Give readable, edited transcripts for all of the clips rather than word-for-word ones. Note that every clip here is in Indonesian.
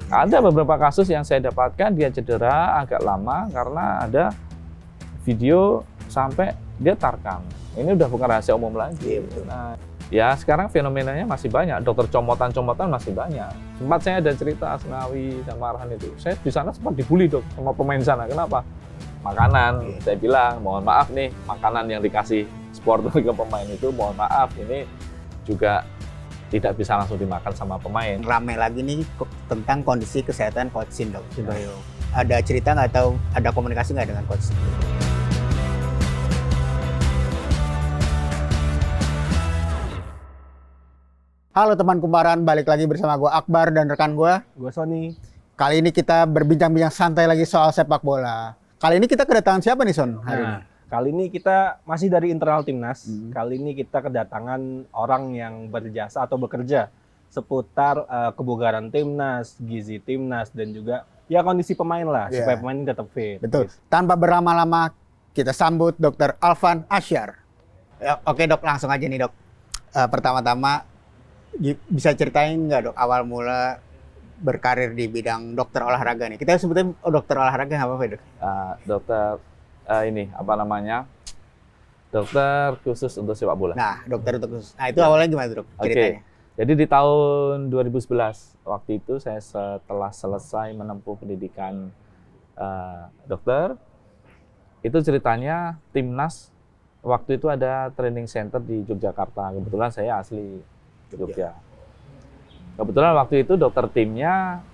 Ada beberapa kasus yang saya dapatkan dia cedera agak lama karena ada video sampai dia tarkam. Ini udah bukan rahasia umum lagi. Nah, ya sekarang fenomenanya masih banyak, dokter comotan-comotan masih banyak. Sempat saya ada cerita Asnawi dan Marhan itu, saya di sana sempat dibully dok sama pemain sana. Kenapa? Makanan. Saya bilang, mohon maaf nih, makanan yang dikasih supporter ke pemain itu, mohon maaf, ini juga tidak bisa langsung dimakan sama pemain. Ramai lagi nih tentang kondisi kesehatan Coach Sin, dok. Ada cerita nggak atau ada komunikasi nggak dengan Coach? Halo teman kumparan, balik lagi bersama gue Akbar dan rekan gue Sony. Kali ini kita berbincang-bincang santai lagi soal sepak bola. Kali ini kita kedatangan siapa nih Son? Kali ini kita masih dari internal timnas. Kali ini kita kedatangan orang yang berjasa atau bekerja seputar kebugaran timnas, gizi timnas, dan juga ya kondisi pemain lah supaya pemain ini tetap fit. Betul. Tanpa berlama-lama kita sambut Dr. Alvan Asyar. Ya, oke dok, langsung aja nih dok. Pertama-tama bisa ceritain nggak dok awal mula berkarir di bidang dokter olahraga nih? Kita sebutnya dokter olahraga nggak apa-apa dok? Dokter ini apa namanya, dokter khusus untuk sepak bola. Nah, dokter untuk khusus. Nah, itu awalnya gimana dok ceritanya? Jadi di tahun 2011 waktu itu saya setelah selesai menempuh pendidikan dokter, itu ceritanya timnas waktu itu ada training center di Yogyakarta. Kebetulan saya asli Jogja. Kebetulan waktu itu dokter timnya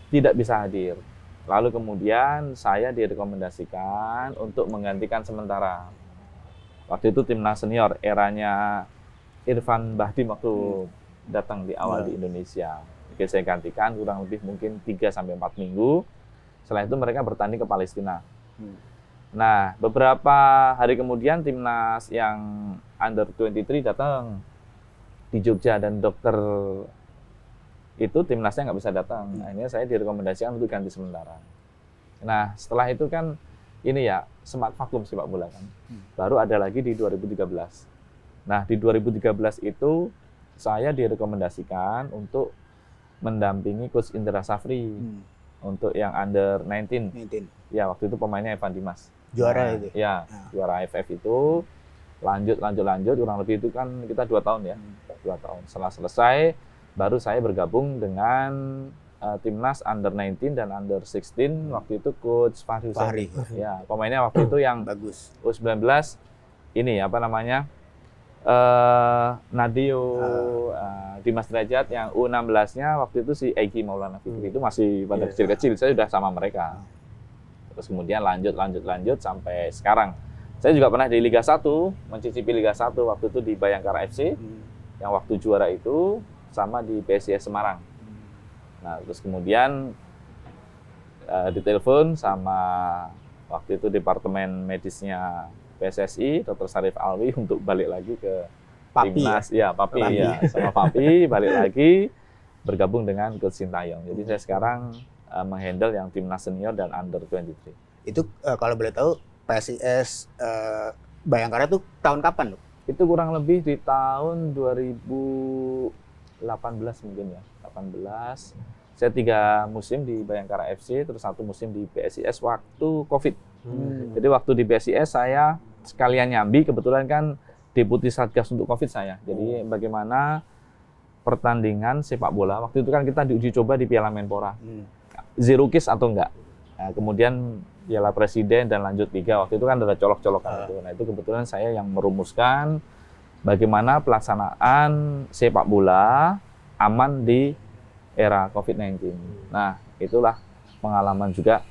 tidak bisa hadir. Lalu kemudian saya direkomendasikan untuk menggantikan sementara. Waktu itu timnas senior eranya Irfan Bahdim waktu datang di awal di Indonesia. Oke, saya gantikan kurang lebih mungkin 3-4 minggu. Setelah itu mereka bertanding ke Palestina. Nah, beberapa hari kemudian timnas yang under 23 datang di Jogja dan dokter itu timnasnya nggak bisa datang. Akhirnya saya direkomendasikan untuk ganti sementara. Nah, setelah itu kan ini ya sempat vakum sepak bola kan. Baru ada lagi di 2013. Nah, di 2013 itu saya direkomendasikan untuk mendampingi Coach Indra Safri untuk yang under 19. Ya, waktu itu pemainnya Evan Dimas. Juara itu? Ya, juara AFF itu. Lanjut, kurang lebih itu kan kita 2 tahun ya. 2 tahun. Setelah selesai, baru saya bergabung dengan timnas under 19 dan under 16. Waktu itu Coach Fahri Hussein. Ya, pemainnya waktu itu yang bagus. U19 ini apa namanya? Nadio, Dimas Derajat. Yang U16-nya waktu itu si Egi Maulana Fikri. Itu masih pada kecil-kecil. Saya sudah sama mereka. Terus kemudian lanjut sampai sekarang. Saya juga pernah di Liga 1, mencicipi Liga 1 waktu itu di Bayangkara FC. Yang waktu juara itu sama di PSIS Semarang. Nah, terus kemudian ditelepon sama waktu itu departemen medisnya PSSI, Dr. Syarif Alwi untuk balik lagi ke timnas. Ya, Papi. Ya, sama Papi balik lagi bergabung dengan Coach Sintayong. Jadi saya sekarang menghandle yang timnas senior dan under 23. Itu kalau boleh tahu PSIS Bayangkara itu tahun kapan, Dok? Itu kurang lebih di tahun 2018 mungkin ya. 18. Saya 3 musim di Bayangkara FC, terus 1 musim di PSIS waktu Covid. Jadi waktu di PSIS saya sekalian nyambi, kebetulan kan deputi Satgas untuk Covid saya. Jadi bagaimana pertandingan sepak bola, waktu itu kan kita diuji coba di Piala Menpora. Zero case atau enggak. Nah, kemudian Piala Presiden dan lanjut Liga, waktu itu kan ada colok-colokan itu. Nah, itu kebetulan saya yang merumuskan bagaimana pelaksanaan sepak bola aman di era COVID-19. Nah, itulah pengalaman juga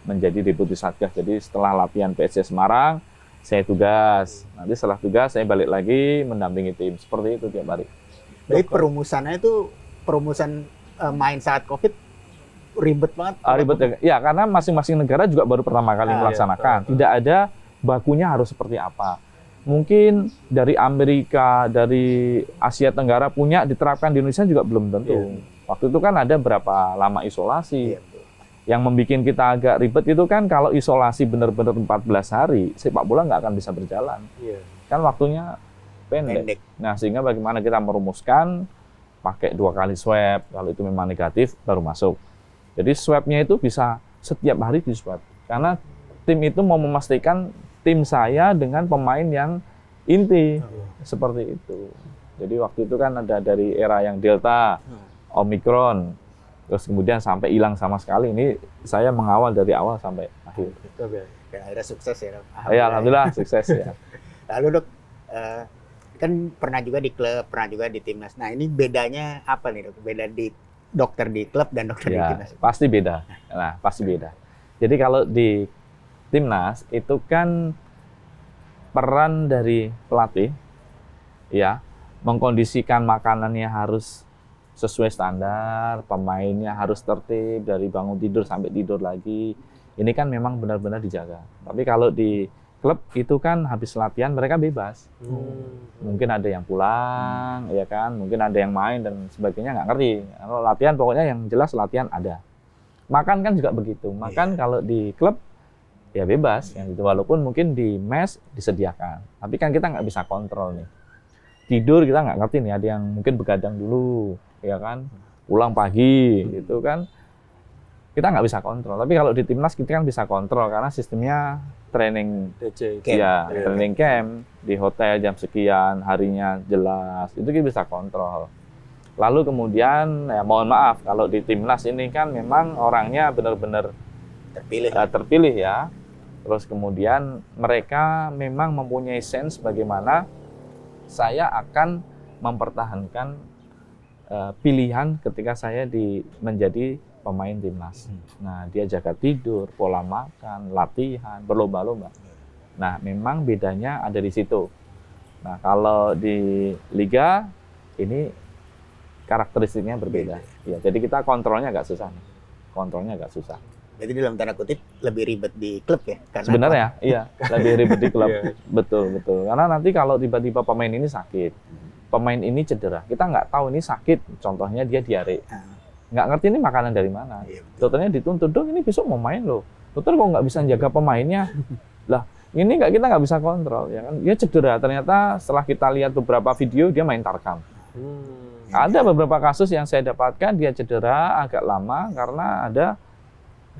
menjadi deputi Satgas. Jadi setelah latihan PSIS Semarang, saya tugas. Nanti setelah tugas saya balik lagi mendampingi tim. Seperti itu tiap hari. Jadi perumusannya itu perumusan main saat COVID ribet banget. Ribet ya, karena masing-masing negara juga baru pertama kali melaksanakan. Tidak ada bakunya harus seperti apa. Mungkin dari Amerika, dari Asia Tenggara punya, diterapkan di Indonesia juga belum tentu. Waktu itu kan ada berapa lama isolasi. Yang membuat kita agak ribet itu kan kalau isolasi benar-benar 14 hari, sepak bola nggak akan bisa berjalan. Kan waktunya pendek. Nah, sehingga bagaimana kita merumuskan pakai 2 kali swab, kalau itu memang negatif baru masuk. Jadi swabnya itu bisa setiap hari di swab. Karena tim itu mau memastikan tim saya dengan pemain yang inti. Seperti itu. Jadi waktu itu kan ada dari era yang Delta, Omicron, terus kemudian sampai hilang sama sekali. Ini saya mengawal dari awal sampai akhir. Ya, akhirnya sukses ya dok. Ya, alhamdulillah sukses ya. Lalu dok, kan pernah juga di klub, pernah juga di timnas. Nah ini bedanya apa nih dok? Beda di dokter di klub dan dokter di Ya, timnas. pasti beda. Nah, pasti beda. Jadi kalau di timnas itu kan peran dari pelatih, ya, mengkondisikan makanannya harus sesuai standar, pemainnya harus tertib dari bangun tidur sampai tidur lagi. Ini kan memang benar-benar dijaga. Tapi kalau di klub itu kan habis latihan mereka bebas. Mungkin ada yang pulang, ya kan, mungkin ada yang main dan sebagainya, nggak ngerti. Kalau latihan pokoknya yang jelas latihan ada. Makan kan juga begitu. Makan kalau di klub ya bebas, yang itu walaupun mungkin di mes disediakan. Tapi kan kita nggak bisa kontrol nih. Tidur kita nggak ngerti nih, ada yang mungkin begadang dulu, ya kan, pulang pagi, gitu kan. Kita nggak bisa kontrol. Tapi kalau di timnas kita kan bisa kontrol karena sistemnya training DC. ya, training camp di hotel jam sekian, harinya jelas. Itu kita bisa kontrol. Lalu kemudian ya mohon maaf kalau di timnas ini kan memang orangnya benar-benar terpilih ya. Terus kemudian mereka memang mempunyai sense bagaimana saya akan mempertahankan pilihan ketika saya menjadi pemain timnas. Nah, dia jaga tidur, pola makan, latihan, berlomba-lomba. Nah, memang bedanya ada di situ. Nah, kalau di liga ini karakteristiknya berbeda. Ya, jadi kita kontrolnya agak susah. Kontrolnya agak susah. Jadi dalam tanda kutip lebih ribet di klub ya? Karena sebenarnya, iya, lebih ribet di klub. Betul. Karena nanti kalau tiba-tiba pemain ini sakit, pemain ini cedera, kita nggak tahu ini sakit. Contohnya dia diare. Nggak ngerti ini makanan dari mana. Dokternya dituntut, dong ini besok mau main loh. Dokter kok nggak bisa jaga pemainnya? Lah, ini kita nggak bisa kontrol. Ya kan? Dia cedera, ternyata setelah kita lihat beberapa video, dia main tarkam. Ada beberapa kasus yang saya dapatkan, dia cedera agak lama karena ada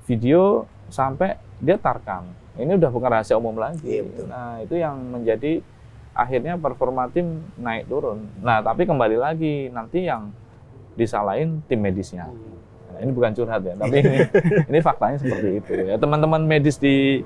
video sampai dia tarkam. Ini udah bukan rahasia umum lagi. Nah, itu yang menjadi akhirnya performa tim naik turun. Nah, tapi kembali lagi, nanti yang disalahin tim medisnya. Nah, ini bukan curhat ya, tapi ini faktanya seperti itu ya. Teman-teman medis di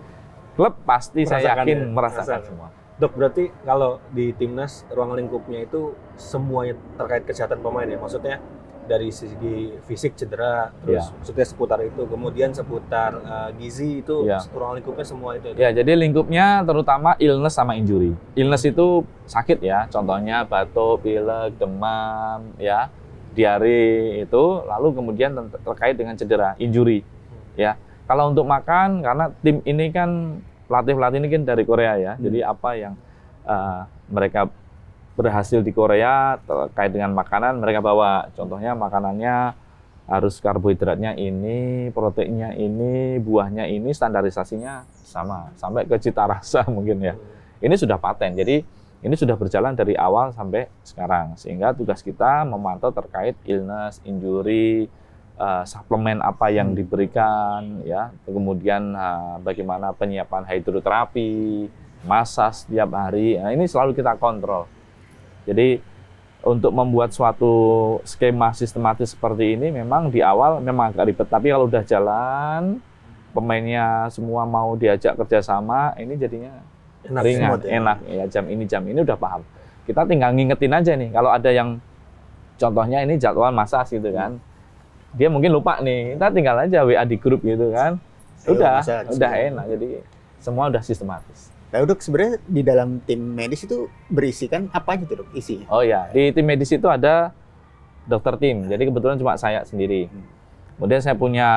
klub pasti saya yakin merasakan semua. Dok, berarti kalau di timnas ruang lingkupnya itu semuanya terkait kesehatan pemain ya? Maksudnya dari segi fisik cedera, terus maksudnya seputar itu, kemudian seputar gizi itu ruang lingkupnya semua itu. Ya, jadi lingkupnya terutama illness sama injury. Illness itu sakit ya, contohnya batuk, pilek, demam, ya, diare itu, lalu kemudian terkait dengan cedera, injury, ya. Kalau untuk makan, karena tim ini kan pelatih-pelatih ini kan dari Korea ya, jadi apa yang mereka berhasil di Korea terkait dengan makanan mereka bawa. Contohnya makanannya harus karbohidratnya ini, proteinnya ini, buahnya ini, standarisasinya sama, sampai ke cita rasa mungkin ya. Ini sudah paten, jadi ini sudah berjalan dari awal sampai sekarang. Sehingga tugas kita memantau terkait illness, injury, suplemen apa yang diberikan, ya. Kemudian bagaimana penyiapan hidroterapi, massage setiap hari. Nah, ini selalu kita kontrol. Jadi untuk membuat suatu skema sistematis seperti ini memang di awal memang agak ribet. Tapi kalau udah jalan, pemainnya semua mau diajak kerjasama, ini jadinya ringan, enak ya. Jam ini udah paham. Kita tinggal ngingetin aja nih. Kalau ada yang contohnya ini jadwal massage gitu kan, dia mungkin lupa nih. Kita tinggal aja WA di grup gitu kan. Udah enak. Jadi semua udah sistematis. Lalu dok, sebenarnya di dalam tim medis itu berisikan apa aja tuh dok isinya? Oh ya, di tim medis itu ada dokter tim. Jadi kebetulan cuma saya sendiri. Kemudian saya punya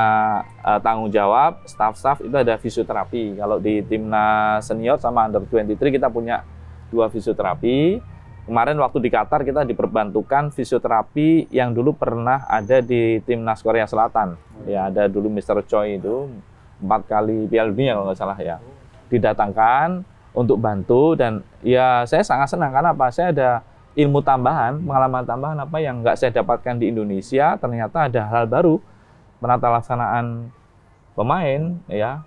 tanggung jawab, staff-staff itu ada fisioterapi. Kalau di timnas senior sama under 23 kita punya 2 fisioterapi. Kemarin waktu di Qatar kita diperbantukan fisioterapi yang dulu pernah ada di timnas Korea Selatan. Ya, ada dulu Mr. Choi itu 4 kali Piala Dunia kalau nggak salah ya. Didatangkan untuk bantu dan ya saya sangat senang karena apa? Saya ada ilmu tambahan, pengalaman tambahan apa yang nggak saya dapatkan di Indonesia. Ternyata ada hal baru penata laksanaan pemain ya,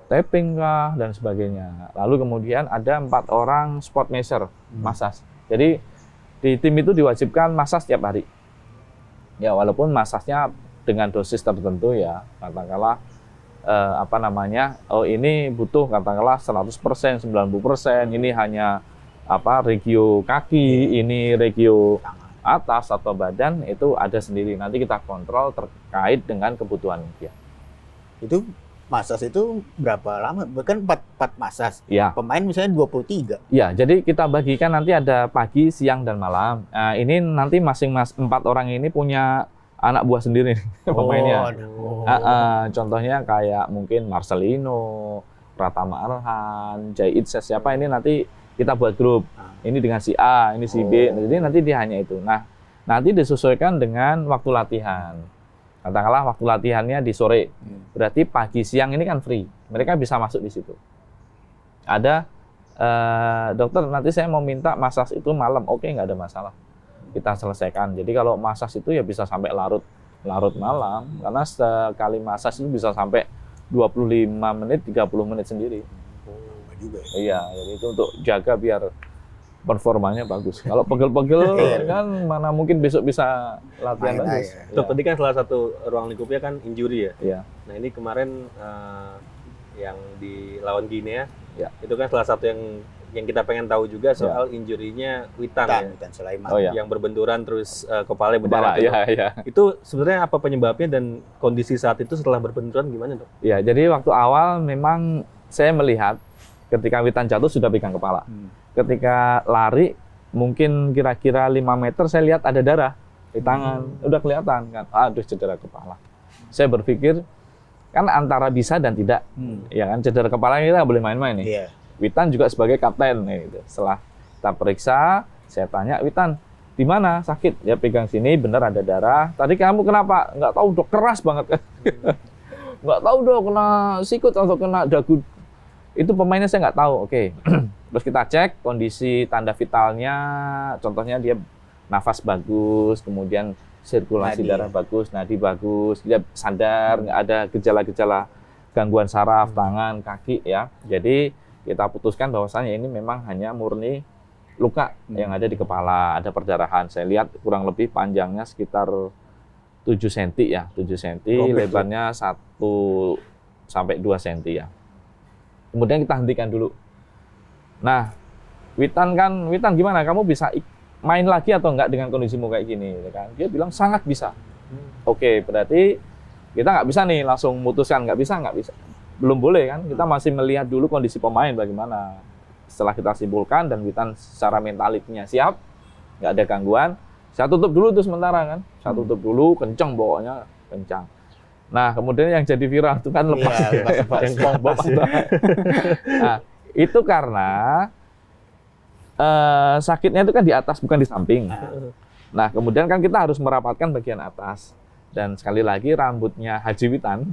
tapping kah dan sebagainya. Lalu kemudian ada 4 orang sport measure, massage. Jadi di tim itu diwajibkan massage setiap hari. Ya walaupun massage-nya dengan dosis tertentu ya, katakanlah ini butuh katakanlah 100%, 90%, ini hanya regio kaki, ini regio atas atau badan, itu ada sendiri. Nanti kita kontrol terkait dengan kebutuhan dia. Itu massage itu berapa lama? Bahkan 4 massage. Ya. Pemain misalnya 23. Ya, jadi kita bagikan nanti ada pagi, siang, dan malam. Nah, ini nanti 4 orang ini punya anak buah sendiri pemainnya. Contohnya kayak mungkin Marcelino, Pratama Arhan, Jai Itses, siapa ini nanti kita buat grup. Ini dengan si A, ini si B. Jadi nanti dia hanya itu. Nah, nanti disesuaikan dengan waktu latihan. Katakanlah waktu latihannya di sore. Berarti pagi siang ini kan free. Mereka bisa masuk di situ. Ada dokter, nanti saya mau minta massage itu malam. Oke, nggak ada masalah. Kita selesaikan. Jadi kalau massage itu ya bisa sampai larut malam. Karena sekali massage itu bisa sampai 25 menit, 30 menit sendiri. Juga ya. Iya, jadi itu untuk jaga biar performanya bagus. Kalau pegel-pegel kan mana mungkin besok bisa latihan bagus. Itu tadi kan salah satu ruang lingkupnya kan injury ya. Iya. Nah ini kemarin yang di lawan Guinea, ya. Itu kan salah satu yang kita pengen tahu juga soal injury-nya Witan Sulaiman. Yang berbenturan terus kepalanya berdarah. Iya. Itu sebenarnya apa penyebabnya dan kondisi saat itu setelah berbenturan gimana, Dok? Iya, jadi waktu awal memang saya melihat ketika Witan jatuh sudah pegang kepala. Ketika lari mungkin kira-kira 5 meter saya lihat ada darah di tangan. Udah kelihatan kan, aduh cedera kepala. Saya berpikir kan antara bisa dan tidak. Ya kan, cedera kepala kita nggak boleh main-main nih. Iya. Witan juga sebagai kapten gitu. Setelah kita periksa, saya tanya, "Witan, di mana sakit?" Dia pegang sini, bener ada darah. "Tadi kamu kenapa?" "Nggak tahu, Dok, keras banget." "Nggak tahu, Dok, kena sikut atau kena dagu." Itu pemainnya saya nggak tahu. Oke. Terus kita cek kondisi tanda vitalnya, contohnya dia nafas bagus, kemudian sirkulasi darah bagus, nadi bagus, dia sadar, nggak ada gejala-gejala gangguan saraf, tangan, kaki ya. Jadi kita putuskan bahwasannya ini memang hanya murni luka yang ada di kepala, ada perdarahan. Saya lihat kurang lebih panjangnya sekitar 7 cm ya, 7 cm, lebarnya 1 sampai 2 cm ya. Kemudian kita hentikan dulu. Nah, Witan gimana? Kamu bisa main lagi atau enggak dengan kondisimu kayak gini? Kan? Dia bilang sangat bisa. Oke, berarti kita nggak bisa nih langsung memutuskan nggak bisa. Belum boleh kan? Kita masih melihat dulu kondisi pemain bagaimana. Setelah kita simpulkan dan Witan secara mentalitinya siap, nggak ada gangguan. Saya tutup dulu tuh sementara kan. Saya tutup dulu, kencang pokoknya, kencang. Nah, kemudian yang jadi viral itu kan lepas yang SpongeBob. Nah, itu karena sakitnya itu kan di atas bukan di samping. Nah, kemudian kan kita harus merapatkan bagian atas. Dan sekali lagi rambutnya Haji Witan,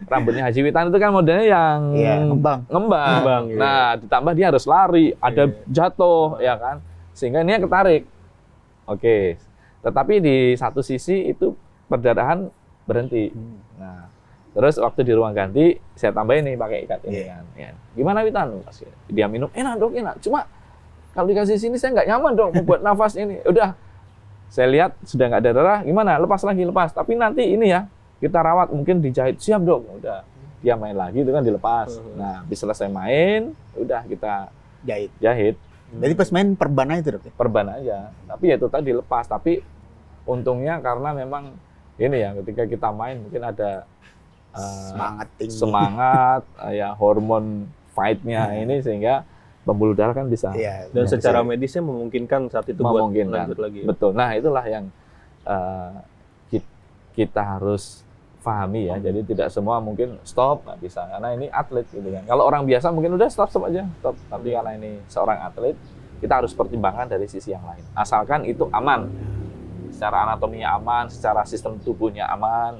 rambutnya Haji Witan itu kan modelnya yang ngembang. Nah, ditambah dia harus lari, ada jatuh, ya kan, sehingga ini ketarik. Oke, tetapi di satu sisi itu perdarahan berhenti. Nah, terus waktu di ruang ganti saya tambahin nih pakai ikat ini kan. Ya. Gimana Witan? Dia minum, enak Dok, enak. Cuma kalau dikasih sini saya nggak nyaman Dok, membuat nafas ini. Udah, saya lihat sudah nggak ada darah, gimana? Lepas lagi, lepas. Tapi nanti ini ya, kita rawat, mungkin dijahit. Siap Dok, udah. Dia main lagi, itu kan dilepas. Nah, habis selesai main, udah kita jahit. Jadi pas main perban aja Dok? Perban aja. Tapi ya itu tadi dilepas. Tapi untungnya karena memang ini ya, ketika kita main mungkin ada semangat tinggi, ya hormon fight-nya ini sehingga pembuluh darah kan bisa. Dan secara medisnya memungkinkan saat itu buat lanjut lagi. Betul. Nah, itulah yang kita harus pahami ya. Jadi tidak semua mungkin stop, nggak bisa. Karena ini atlet gitu kan. Kalau orang biasa mungkin udah stop aja, stop. Tapi karena ini seorang atlet, kita harus pertimbangkan dari sisi yang lain. Asalkan itu aman. Secara anatominya aman, secara sistem tubuhnya aman,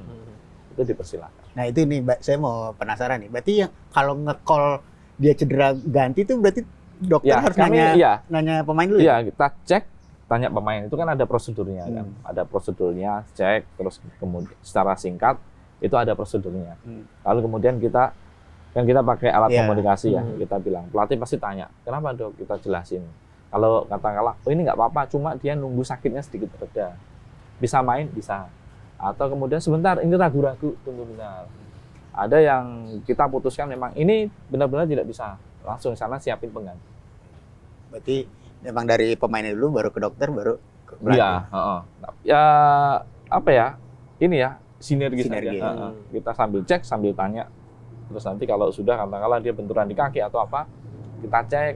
itu dipersilakan. Nah itu nih, Mbak, saya mau penasaran nih. Berarti yang kalau nge-call dia cedera ganti itu berarti dokter harus nanya pemain dulu ya? Iya, kita cek tanya pemain itu kan ada prosedurnya kan, ada prosedurnya, cek, terus kemudian secara singkat itu ada prosedurnya. Lalu kemudian kita pakai alat komunikasi ya, kita bilang pelatih pasti tanya, kenapa dok, kita jelasin. Kalau katakanlah, oh ini nggak apa-apa, cuma dia nunggu sakitnya sedikit reda, bisa main bisa, atau kemudian sebentar ini ragu-ragu, tunggu bentar. Ada yang kita putuskan memang ini benar-benar tidak bisa, langsung sana siapin pengganti. Berarti memang dari pemain dulu, baru ke dokter, baru ke pelatih. Iya, ya apa ya, ini ya sinergi. Sinergi. Saja. Kita sambil cek, sambil tanya. Terus nanti kalau sudah katakanlah dia benturan di kaki atau apa, kita cek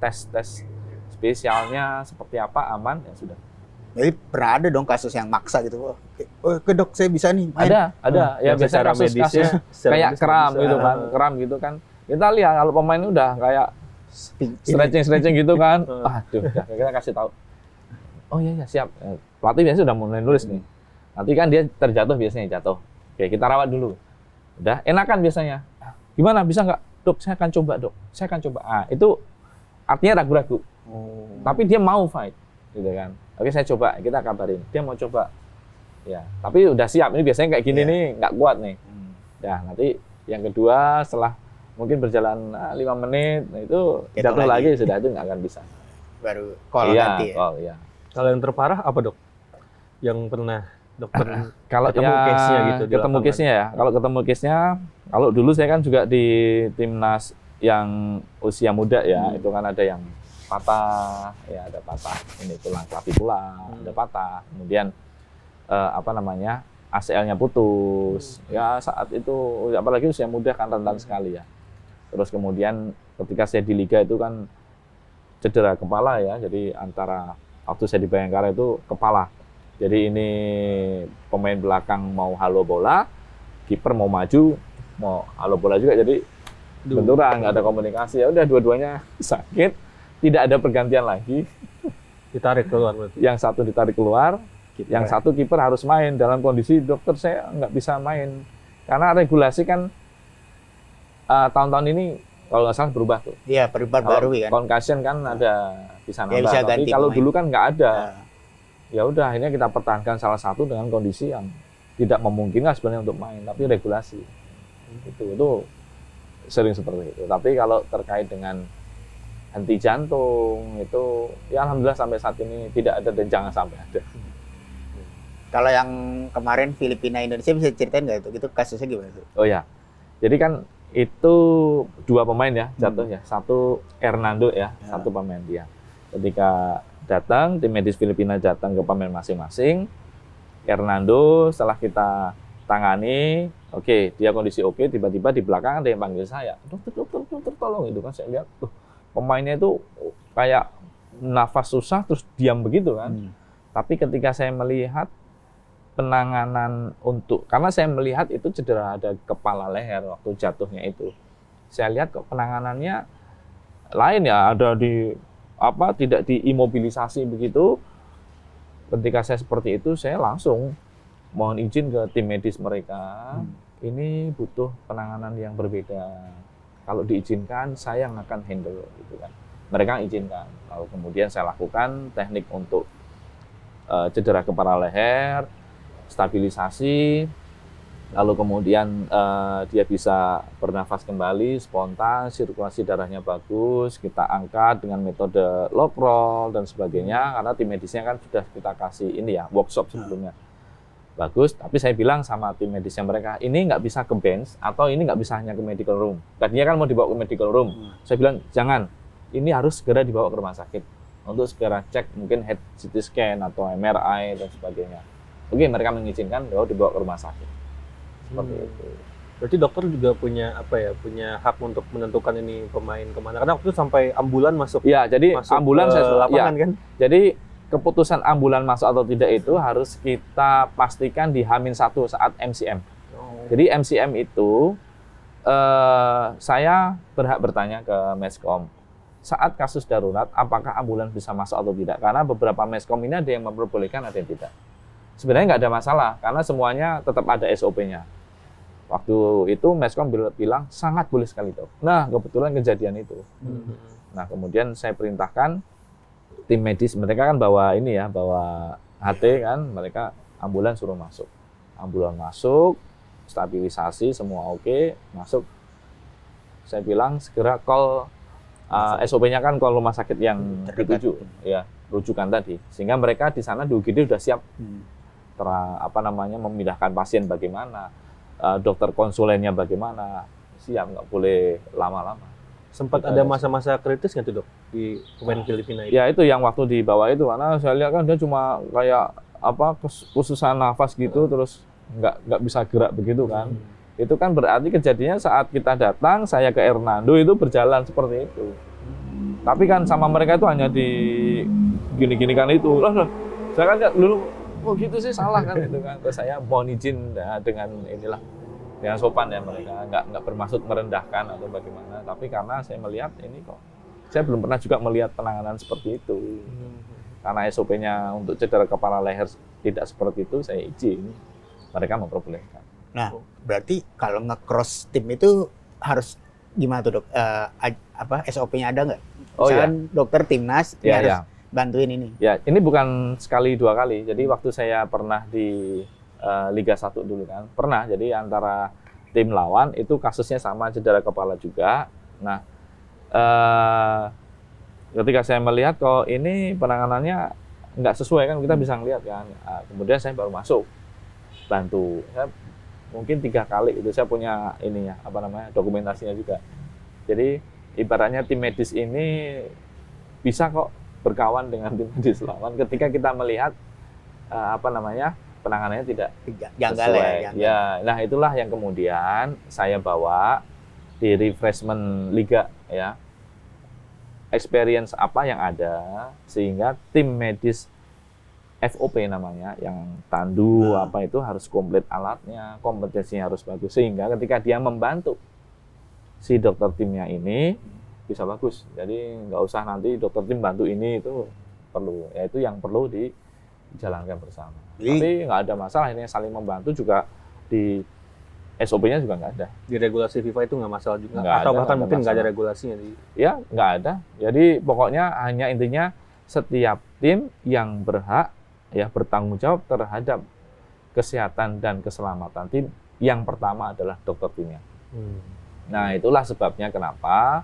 tes spesialnya seperti apa, aman, ya sudah. Jadi pernah ada dong kasus yang maksa gitu, oh ke dok saya bisa nih main. Ada. Ya biasanya kasus kayak kram gitu kan, kram gitu kan. Kita lihat kalau pemain udah kayak stretching gitu kan, aduh, kita kasih tahu. Oh iya siap. Pelatih biasanya sudah mulai nulis nih. Nanti kan dia terjatuh biasanya jatuh. Oke, kita rawat dulu. Udah, enakan biasanya. Gimana, bisa nggak? Dok, saya akan coba dok. Saya akan coba. Itu artinya ragu-ragu. Tapi dia mau fight, gitu kan. Oke, saya coba. Kita kabarin. Dia mau coba. Ya, tapi udah siap. Ini biasanya kayak gini nih, nggak kuat nih. Ya, nanti yang kedua setelah mungkin berjalan 5 menit, nah itu jatuh lagi sudah, itu nggak akan bisa. Baru call ganti ya. Call, iya. Kalau yang terparah apa dok? Yang pernah dokter kalau ketemu case-nya gitu? Ketemu case-nya ya. Kalau ketemu case-nya, kalau dulu saya kan juga di timnas yang usia muda ya, itu kan ada yang patah, ya ada patah ini tulang clavicula, ada patah, kemudian ACL-nya putus. Ya saat itu apalagi usia muda kan rentan sekali ya. Terus kemudian ketika saya di liga itu kan cedera kepala ya, jadi antara waktu saya di Bayangkara itu kepala. Jadi ini pemain belakang mau halo bola, kiper mau maju, mau halo bola juga, jadi benturan, nggak ada komunikasi. Ya udah dua-duanya sakit, tidak ada pergantian lagi. Ditarik keluar berarti. Yang satu ditarik keluar, yang satu kiper harus main dalam kondisi dokter saya nggak bisa main karena regulasi kan tahun-tahun ini kalau nggak salah berubah tuh. Iya, berubah baru kan. Concussion kan ada bisa nambah, bisa tapi kalau dulu kan nggak ada. Ya. Ya udah, akhirnya kita pertahankan salah satu dengan kondisi yang tidak memungkinkan sebenarnya untuk main, tapi regulasi. Itu sering seperti itu. Tapi kalau terkait dengan henti jantung itu ya alhamdulillah sampai saat ini tidak ada dan jangan sampai ada. Kalau yang kemarin Filipina Indonesia bisa ceritain nggak itu? Itu kasusnya gimana tuh? Oh ya. Jadi kan itu 2 pemain ya jatuh ya. Satu Hernando ya, satu pemain dia. Ketika datang, tim medis Filipina datang ke pemain masing-masing. Hernando setelah kita tangani, oke, dia kondisi oke, tiba-tiba di belakang ada yang panggil saya. Dokter, tolong itu kan. Saya lihat, pemainnya itu kayak nafas susah terus diam begitu kan. Tapi ketika saya melihat penanganan karena saya melihat itu cedera ada kepala leher waktu jatuhnya itu. Saya lihat kok penanganannya lain ya, ada tidak diimobilisasi begitu. Ketika saya seperti itu, saya langsung mohon izin ke tim medis mereka. Ini butuh penanganan yang berbeda. Kalau diizinkan, saya yang akan handle gitu kan. Mereka izinkan. Lalu kemudian saya lakukan teknik untuk cedera kepala leher, stabilisasi, lalu kemudian dia bisa bernafas kembali, spontan, sirkulasi darahnya bagus, kita angkat dengan metode lock roll dan sebagainya, karena tim medisnya kan sudah kita kasih ini ya, workshop sebelumnya. Bagus, tapi saya bilang sama tim medisnya mereka, ini nggak bisa ke bench, atau ini nggak bisa hanya ke medical room. Tadinya kan mau dibawa ke medical room, saya bilang jangan, ini harus segera dibawa ke rumah sakit, untuk segera cek mungkin head CT scan atau MRI dan sebagainya. Oke, mereka mengizinkan bahwa dibawa ke rumah sakit. Seperti itu. Berarti dokter juga punya hak untuk menentukan ini pemain kemana. Karena waktu itu sampai ambulan masuk. Ya, jadi ambulan saya lapangan kan. Jadi keputusan ambulan masuk atau tidak itu harus kita pastikan di H-1 saat MCM. Jadi MCM itu saya berhak bertanya ke Meskom. Saat kasus darurat, apakah ambulan bisa masuk atau tidak? Karena beberapa Meskom ini ada yang memperbolehkan, ada yang tidak. Sebenarnya nggak ada masalah, karena semuanya tetap ada SOP-nya. Waktu itu Meskom bilang, sangat boleh sekali dok. Nah, kebetulan kejadian itu. Nah, kemudian saya perintahkan tim medis mereka kan bawa ini ya, bawa HT kan, mereka ambulan suruh masuk. Ambulan masuk, stabilisasi semua oke, masuk. Saya bilang segera call SOP-nya kan call rumah sakit yang terdekat. dituju, ya rujukan tadi, sehingga mereka di sana di UGD sudah siap memindahkan pasien bagaimana, dokter konsulennya bagaimana, siap, nggak boleh lama-lama. Sempat ada masa-masa kritis nggak tuh dok di pemain Filipina itu? Ya itu yang waktu di bawah itu, karena saya lihat kan dia cuma kayak kesusahan nafas gitu, terus nggak bisa gerak begitu kan. Itu kan berarti kejadiannya saat kita datang, saya ke Hernando itu berjalan seperti itu. Tapi kan sama mereka itu hanya di gini-gini kan itu. Loh, saya kan dulu, oh gitu sih salah kan itu kan. Terus saya mohon izin dengan dengan sopan ya mereka, nggak bermaksud merendahkan atau bagaimana. Tapi karena saya melihat ini kok, saya belum pernah juga melihat penanganan seperti itu. Karena SOP-nya untuk cedera kepala leher tidak seperti itu, saya izin. Mereka memperbolehkan. Nah, berarti kalau nge-cross tim itu harus gimana tuh dok? SOP-nya ada nggak? Oh, Misalkan dokter timnas Ya, harus ya. bantuin ini. Ya, ini bukan sekali dua kali. Jadi waktu saya pernah di Liga 1 dulu kan, pernah. Jadi antara tim lawan itu kasusnya sama, cedera kepala juga. Nah, ketika saya melihat kok ini penanganannya nggak sesuai kan, kita bisa ngelihat kan. Kemudian saya baru masuk bantu. Saya mungkin 3 kali itu saya punya ininya dokumentasinya juga. Jadi ibaratnya tim medis ini bisa kok berkawan dengan tim medis lawan ketika kita melihat penanganannya tidak Janggal sesuai. ya. Ya, nah itulah yang kemudian saya bawa di refreshment liga ya. Experience apa yang ada sehingga tim medis FOP namanya, yang tandu apa itu harus komplit alatnya, kompetensinya harus bagus sehingga ketika dia membantu si dokter timnya ini bisa bagus. Jadi nggak usah nanti dokter tim bantu ini itu perlu, ya itu yang perlu dijalankan bersama. Tapi nggak ada masalah, ini saling membantu juga di SOP-nya juga nggak ada. Di regulasi FIFA itu nggak masalah juga, Nggak atau ada, bahkan nggak mungkin nggak ada masalah. regulasinya di. Ya nggak ada. Jadi pokoknya hanya intinya setiap tim yang berhak ya bertanggung jawab terhadap kesehatan dan keselamatan tim, yang pertama adalah dokter timnya. Nah itulah sebabnya kenapa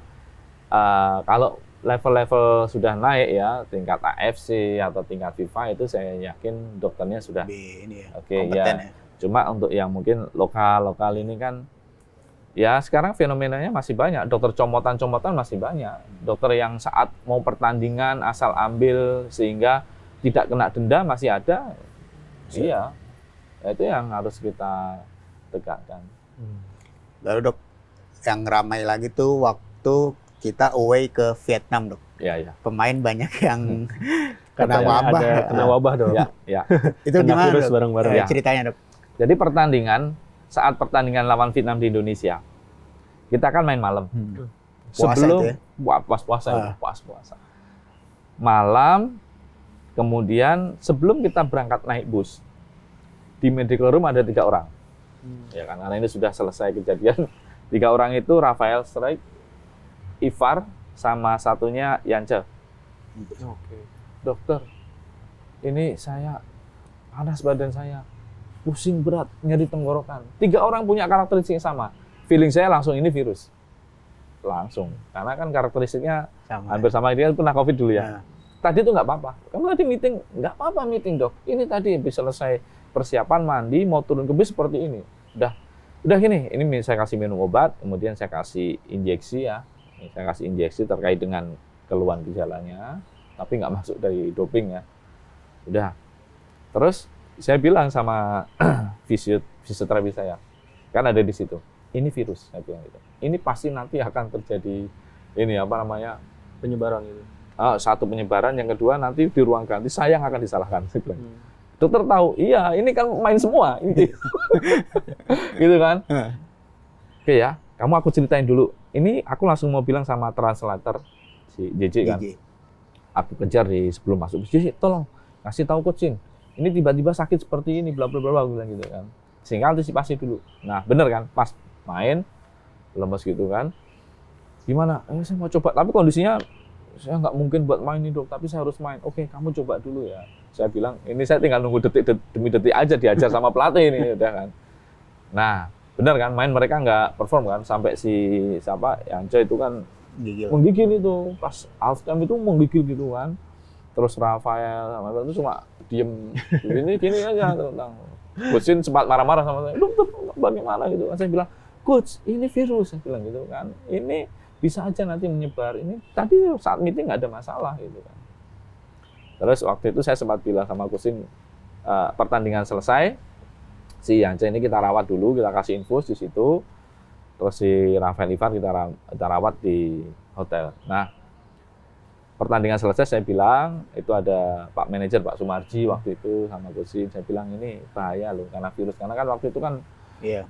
kalau level-level sudah naik ya, tingkat AFC atau tingkat FIFA itu saya yakin dokternya sudah kompeten ya. Cuma untuk yang mungkin lokal ini kan ya sekarang fenomenanya masih banyak, dokter comotan masih banyak, dokter yang saat mau pertandingan asal ambil sehingga tidak kena denda masih ada. Iya, itu yang harus kita tegakkan. Lalu dok, yang ramai lagi tuh waktu kita away ke Vietnam dok. Ya. Pemain banyak yang kena Katanya wabah. ada kena wabah dong. Ya. Itu Kena gimana virus dok? bareng-bareng. Ya. Ceritanya dok. Jadi saat pertandingan lawan Vietnam di Indonesia, kita kan main malam. Puasa Sebelum itu ya? puasa. Malam, kemudian sebelum kita berangkat naik bus, di medical room ada 3 orang. Ya kan, karena ini sudah selesai kejadian. 3 orang itu Rafael Strike, Ivar, sama satunya Yance. Oke. Dokter, ini saya panas badan saya, pusing berat, nyeri tenggorokan. 3 orang punya karakteristik yang sama. Feeling saya langsung ini virus. Langsung. Karena kan karakteristiknya hampir sama. Dia pernah COVID dulu ya. Tadi itu nggak apa-apa. Kamu tadi meeting, nggak apa-apa meeting dok. Ini tadi habis selesai persiapan mandi, mau turun ke bis seperti ini. Udah gini, ini saya kasih minum obat, kemudian saya kasih injeksi ya. Saya kasih injeksi terkait dengan keluhan gejalanya, tapi nggak masuk dari doping ya. Udah. Terus saya bilang sama fisioterapi saya, kan ada di situ. Ini virus, saya bilang gitu. Ini pasti nanti akan terjadi Penyebaran itu. Satu penyebaran, yang kedua nanti di ruang ganti saya yang akan disalahkan. Dokter tahu, iya ini kan main semua, gitu kan? Oke ya, kamu aku ceritain dulu. Ini aku langsung mau bilang sama translator si JJ kan. Aku kejar sebelum masuk. JJ, tolong kasih tahu coach Sin. Ini tiba-tiba sakit seperti ini, bla bla bla bilang gitu kan. Sehingga antisipasi dulu. Nah bener kan, pas main lemes gitu kan. Gimana? Saya mau coba, tapi kondisinya saya nggak mungkin buat main nih dok, tapi saya harus main. Oke, kamu coba dulu ya. Saya bilang, ini saya tinggal nunggu detik demi detik aja diajar sama pelatih ini, udah kan. Nah, benar kan, main mereka nggak perform kan, sampai si siapa, Yance itu kan Gigil. menggigil itu, pas half time itu menggigil gitu kan. Terus Rafael sama itu cuma diem, gini aja. Coach sempat marah-marah sama saya, dokter bagaimana gitu. Saya bilang, coach ini virus, saya bilang gitu kan. Ini bisa aja nanti menyebar. Ini tadi saat meeting nggak ada masalah gitu kan. Terus waktu itu saya sempat bilang sama coach, pertandingan selesai, si Yance ini kita rawat dulu, kita kasih infus di situ. Terus si Rafael Ivar kita rawat di hotel. Nah, pertandingan selesai saya bilang, itu ada Pak Manajer Pak Sumarji waktu itu sama Coach, saya bilang ini bahaya loh karena virus. Karena kan waktu itu kan Iya.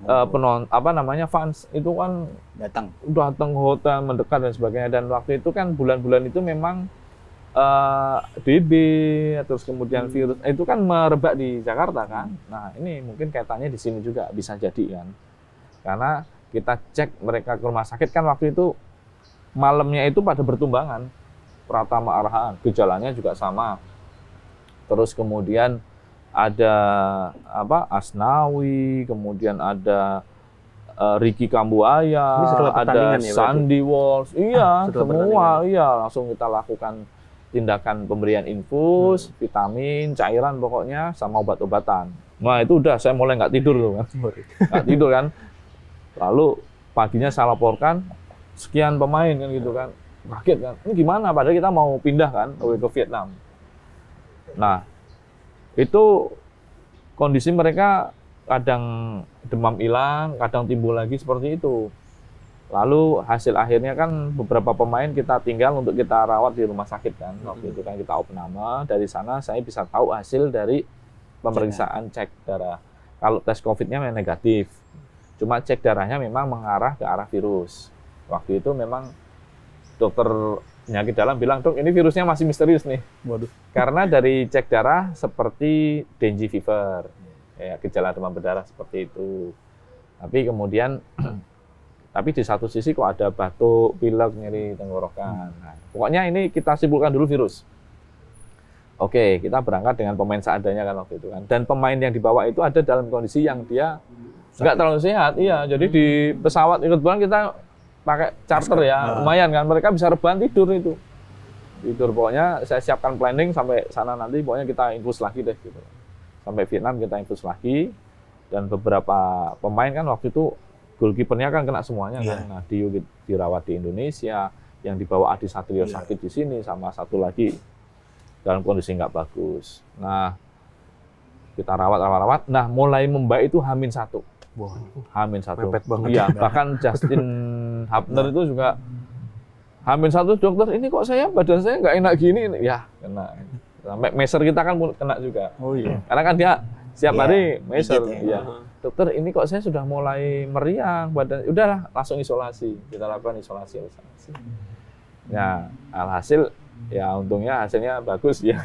fans itu kan Datang. datang ke hotel mendekat dan sebagainya, dan waktu itu kan bulan-bulan itu memang DB terus kemudian virus itu kan merebak di Jakarta kan. Nah, ini mungkin kaitannya di sini juga bisa jadi kan. Karena kita cek mereka ke rumah sakit kan waktu itu malamnya itu pada bertumbangan. Pratama Arhan, gejalanya juga sama. Terus kemudian ada Asnawi, kemudian ada Ricky Kambuaya, ada ya, Sandy Walsh, iya semua, pertandingan. iya langsung kita lakukan tindakan pemberian infus, vitamin, cairan pokoknya, sama obat-obatan. Nah itu udah saya mulai nggak tidur tuh kan, nggak tidur kan. Lalu paginya saya laporkan sekian pemain kan gitu kan, kaget kan, ini gimana? Padahal kita mau pindah kan ke Vietnam. Nah itu kondisi mereka kadang demam hilang, kadang timbul lagi seperti itu. Lalu hasil akhirnya kan beberapa pemain kita tinggal untuk kita rawat di rumah sakit kan. Waktu itu kan kita opname, dari sana saya bisa tahu hasil dari pemeriksaan cek darah. Kalau tes COVID-nya memang negatif, cuma cek darahnya memang mengarah ke arah virus. Waktu itu memang dokter penyakit dalam bilang, dok ini virusnya masih misterius nih. Waduh. Karena dari cek darah seperti dengue fever, ya, gejala demam berdarah seperti itu. Tapi kemudian, tapi di satu sisi kok ada batuk, pilek, nyeri tenggorokan. Nah, pokoknya ini kita simpulkan dulu virus. Oke, kita berangkat dengan pemain seadanya kan waktu itu kan. Dan pemain yang dibawa itu ada dalam kondisi yang dia nggak terlalu sehat. Iya, jadi di pesawat kebetulan kita pakai charter ya, lumayan kan. Mereka bisa rebahan tidur itu. Tidur pokoknya saya siapkan planning sampai sana nanti pokoknya kita infus lagi deh gitu. Sampai Vietnam kita infus lagi, dan beberapa pemain kan waktu itu goalkeepernya kan kena semuanya kan. Nah, dirawat di Indonesia, yang dibawa Adi Satrio sakit di sini, sama satu lagi dalam kondisi nggak bagus. Nah, kita rawat. Nah, mulai membaik itu H-1. H-1. Mepet banget. Iya, bahkan Justin Hapner itu juga H-1, dokter ini kok badan saya nggak enak gini. Ya, kena. Sampai measure kita kan kena juga. Oh iya. Karena kan dia setiap hari measure. Digit ya. Iya. Dokter ini kok saya sudah mulai meriang badan. Udahlah, langsung isolasi. Kita lakukan isolasi. Ya, alhasil ya untungnya hasilnya bagus ya.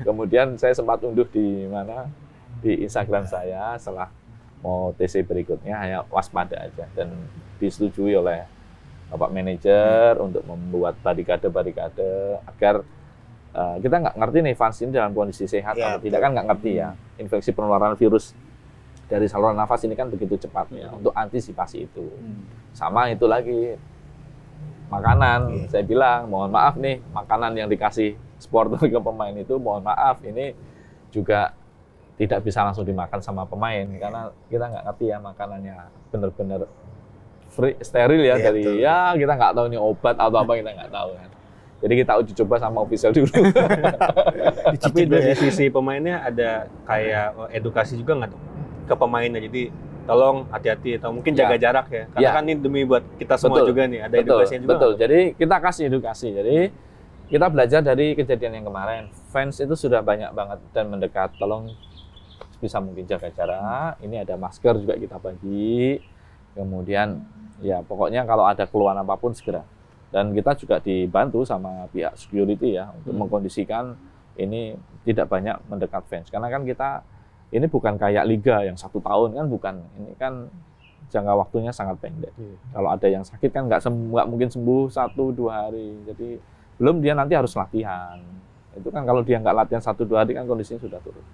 Kemudian saya sempat unduh di Instagram saya setelah mau TC berikutnya, hanya waspada aja, dan disetujui oleh Bapak Manajer untuk membuat barikade agar kita nggak ngerti nih fans ini dalam kondisi sehat atau tidak, kan nggak ngerti ya. Infeksi penularan virus dari saluran nafas ini kan begitu cepat ya, untuk antisipasi itu. Sama itu lagi makanan, saya bilang mohon maaf nih, makanan yang dikasih supporter ke pemain itu mohon maaf ini juga tidak bisa langsung dimakan sama pemain, karena kita nggak ngerti ya makanannya benar-benar steril ya, dari ya kita nggak tahu ini obat atau apa, kita nggak tahu kan. Jadi kita uji coba sama official dulu. Tapi dari sisi pemainnya ada kayak edukasi juga nggak tuh ke pemainnya, jadi tolong hati-hati atau mungkin jaga jarak ya, karena kan ini demi buat kita semua juga nih, ada edukasinya juga. Betul, jadi kita kasih edukasi. Jadi kita belajar dari kejadian yang kemarin, fans itu sudah banyak banget dan mendekat, tolong bisa mungkin jaga jarak. Ini ada masker juga kita bagi. Kemudian ya pokoknya kalau ada keluhan apapun segera. Dan kita juga dibantu sama pihak security ya untuk mengkondisikan ini tidak banyak mendekat fans. Karena kan kita ini bukan kayak liga yang 1 tahun kan, bukan. Ini kan jangka waktunya sangat pendek. Kalau ada yang sakit kan nggak mungkin sembuh 1-2 hari. Jadi Belum dia nanti harus latihan. Itu kan kalau dia nggak latihan 1-2 hari kan kondisinya sudah turun.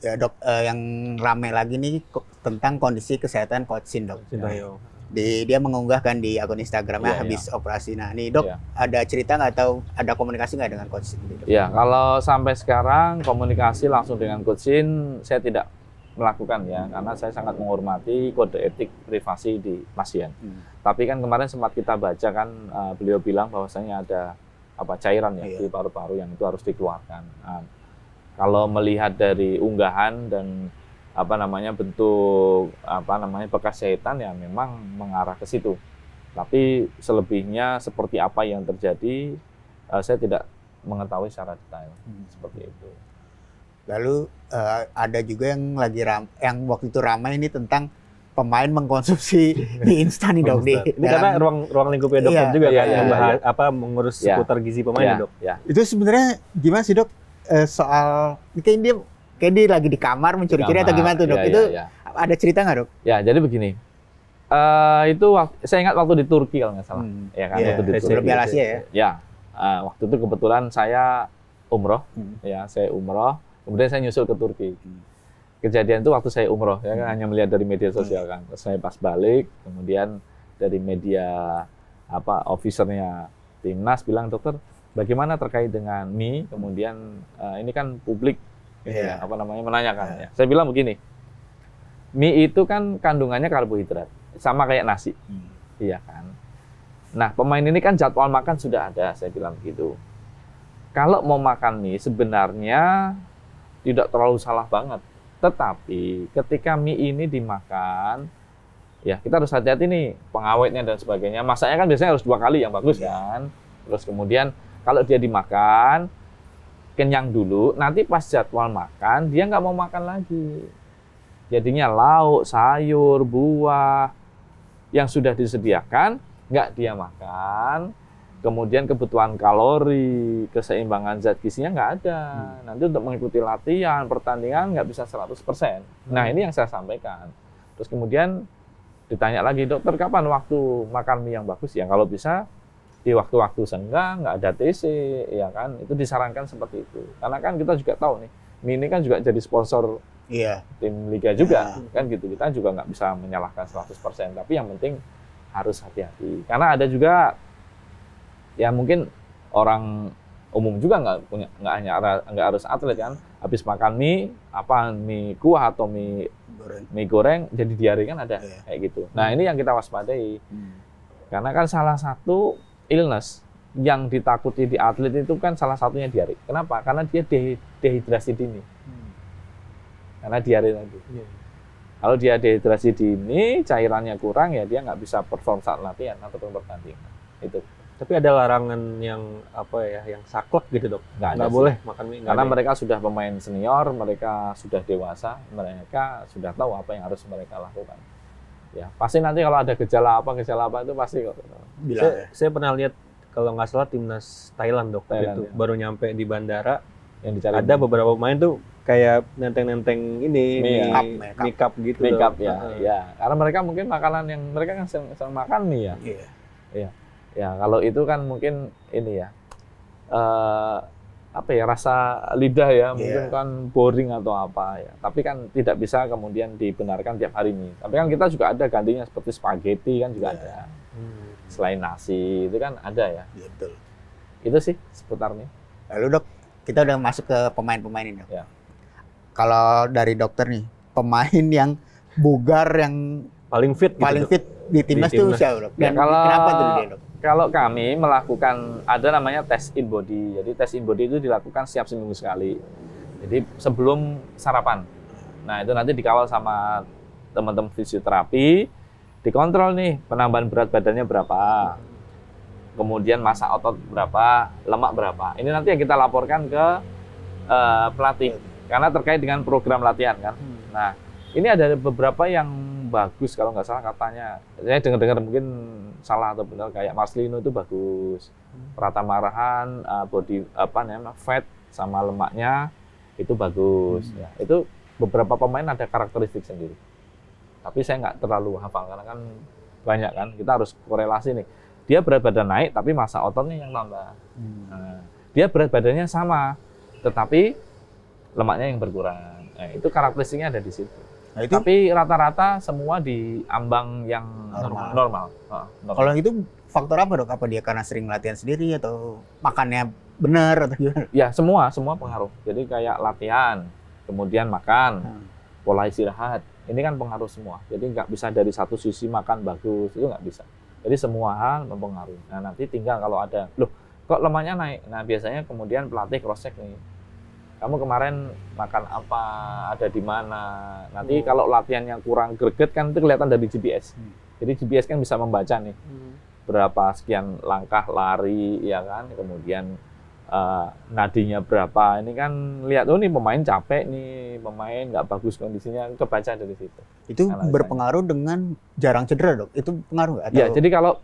Ya dok, yang ramai lagi nih tentang kondisi kesehatan Coach Sin dok. Sintayong. Dia mengunggahkan di akun Instagramnya Iya, habis operasi. Nah nih dok, Iya. ada cerita nggak atau ada komunikasi nggak dengan Coach Sin? Dok? Ya, kalau sampai sekarang komunikasi langsung dengan Coach Sin saya tidak melakukan ya, karena saya sangat menghormati kode etik privasi di pasien. Tapi kan kemarin sempat kita baca kan beliau bilang bahwasanya ada cairan ya di paru-paru yang itu harus dikeluarkan. Nah, kalau melihat dari unggahan dan bentuk bekas jahitan ya memang mengarah ke situ. Tapi selebihnya seperti apa yang terjadi saya tidak mengetahui secara detail seperti itu. Lalu ada juga yang yang waktu itu ramai ini tentang pemain mengkonsumsi mie instan nih dok. Ini karena ruang lingkupnya dokter juga kan membahas mengurus seputar gizi pemain ya, dok. Ya. Itu sebenarnya gimana sih dok? Soal kayak dia lagi di kamar mencuri-curi atau gimana tuh dok? Itu ada cerita nggak dok? Ya, jadi begini. Itu saya ingat waktu di Turki kalau nggak salah. Ya kan, waktu di Turki. Piala Asia ya? Ya. Waktu itu kebetulan saya umroh. Ya, saya umroh. Kemudian saya nyusul ke Turki. Kejadian itu waktu saya umroh, ya kan hanya melihat dari media sosial kan. Terus saya pas balik, kemudian dari media officernya timnas bilang, dokter, bagaimana terkait dengan mie? Kemudian ini kan publik menanyakan. Ya. Saya bilang begini, mie itu kan kandungannya karbohidrat, sama kayak nasi, iya kan. Nah pemain ini kan jadwal makan sudah ada, saya bilang begitu. Kalau mau makan mie sebenarnya tidak terlalu salah banget. Tetapi ketika mie ini dimakan, ya kita harus hati-hati nih pengawetnya dan sebagainya. Masaknya kan biasanya harus 2 kali yang bagus kan. Terus kemudian kalau dia dimakan, kenyang dulu, nanti pas jadwal makan dia nggak mau makan lagi. Jadinya lauk, sayur, buah yang sudah disediakan nggak dia makan. Kemudian kebutuhan kalori, keseimbangan zat gizinya nggak ada. Nanti untuk mengikuti latihan, pertandingan nggak bisa 100%. Nah ini yang saya sampaikan. Terus kemudian ditanya lagi, dokter kapan waktu makan mie yang bagus? Ya kalau bisa di waktu-waktu senggang, nggak ada TC, ya kan. Itu disarankan seperti itu. Karena kan kita juga tahu nih, mie ini kan juga jadi sponsor tim Liga juga. Kan gitu, kita juga nggak bisa menyalahkan 100%. Tapi yang penting harus hati-hati. Karena ada juga ya mungkin orang umum juga nggak harus atlet kan, habis makan mie kuah atau mie goreng jadi diare kan ada kayak gitu. Nah ini yang kita waspadai karena kan salah satu illness yang ditakuti di atlet itu kan salah satunya diare. Kenapa? Karena dia dehidrasi dini. Karena diare tadi. Kalau dia dehidrasi dini, cairannya kurang ya dia nggak bisa perform saat latihan ataupun pertandingan. Itu. Tapi ada larangan yang yang saklek gitu dok? Nggak boleh makan mie? Karena mereka sudah pemain senior, mereka sudah dewasa, mereka sudah tahu apa yang harus mereka lakukan. Ya pasti nanti kalau ada gejala apa itu pasti kok. Saya pernah lihat kalau nggak salah timnas Thailand dok, itu baru nyampe di bandara, yang dicari ada beberapa pemain tuh kayak nenteng-nenteng ini make up gitu. Make up ya. Karena mereka mungkin makanan yang mereka kan sering makan mie ya. Iya. Ya kalau itu kan mungkin ini ya rasa lidah ya mungkin kan boring atau apa ya. Tapi kan tidak bisa kemudian dibenarkan tiap hari nih. Tapi kan kita juga ada gantinya seperti spaghetti kan juga ada. Selain nasi itu kan ada ya. Iya betul. Itu sih seputarnya. Lalu dok, kita udah masuk ke pemain-pemain ini dok. Ya. Kalau dari dokter nih, pemain yang bugar yang paling fit di timnas itu siapa dok? Dan kenapa tuh dia dok? Kalau kami melakukan ada namanya tes in body. Jadi tes in body itu dilakukan setiap seminggu sekali. Jadi sebelum sarapan. Nah itu nanti dikawal sama teman-teman fisioterapi, dikontrol nih penambahan berat badannya berapa, kemudian massa otot berapa, lemak berapa. Ini nanti yang kita laporkan ke pelatih karena terkait dengan program latihan kan. Nah ini ada beberapa yang bagus kalau nggak salah katanya. Saya dengar-dengar mungkin salah atau benar kayak Marcelino itu bagus. Pratama Arhan body fat sama lemaknya itu bagus. Ya, itu beberapa pemain ada karakteristik sendiri. Tapi saya nggak terlalu hafal karena kan banyak kan. Kita harus korelasi nih. dia berat badan naik tapi massa ototnya yang tambah. Nah, dia berat badannya sama, tetapi lemaknya yang berkurang. Nah, itu karakteristiknya ada di situ. Nah, itu Tapi rata-rata semua di ambang yang normal. kalau itu faktor apa dok? Apa dia karena sering latihan sendiri atau makannya benar atau gimana? Ya semua pengaruh. Jadi kayak latihan, kemudian makan, pola istirahat. Ini kan pengaruh semua. Jadi nggak bisa dari satu sisi makan bagus, itu nggak bisa. Jadi semua hal mempengaruhi. Nah nanti tinggal kalau ada, loh kok lemaknya naik? Nah biasanya kemudian pelatih cross check nih. Kamu kemarin makan apa? Ada di mana? Nanti kalau latihan yang kurang greget kan itu kelihatan dari GPS. Jadi GPS kan bisa membaca nih berapa sekian langkah lari, ya kan? Kemudian nadinya berapa? Ini kan lihat, oh nih pemain capek nih, pemain nggak bagus kondisinya, kebaca dari situ. Itu Analisanya. berpengaruh dengan jarang cedera dok? Itu pengaruh nggak? Ya, jadi kalau